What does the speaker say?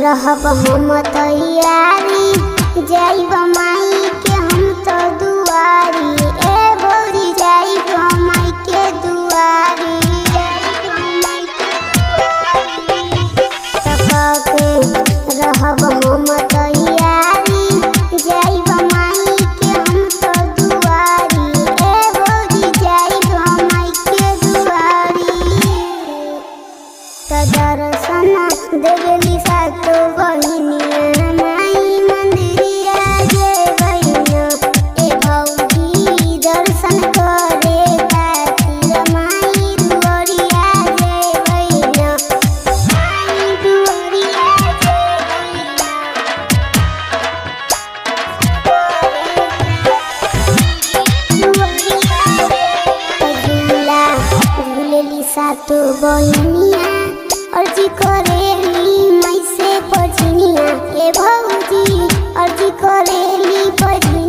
रहब हम तैयारी जाइब माई के हम तो दुआरी। ए भौजी जाइब माई के दुआरी। रहब हम तैयारी जाइब माई के हम तो दुआरी। ए भौजी जाइब माई के दुआरी। दर्शन देवेली सातो बहिनिया माई मंदिरिया जेबैया। ए भौजी दर्शन करे खातिर माई दुआरिया जेबैया। माई दुआरिया जेबैया। झूलेली सातो बहिनिया अर्जी करेली माई से बजनिया। ए भौजी अर्जी करेली बजनिया।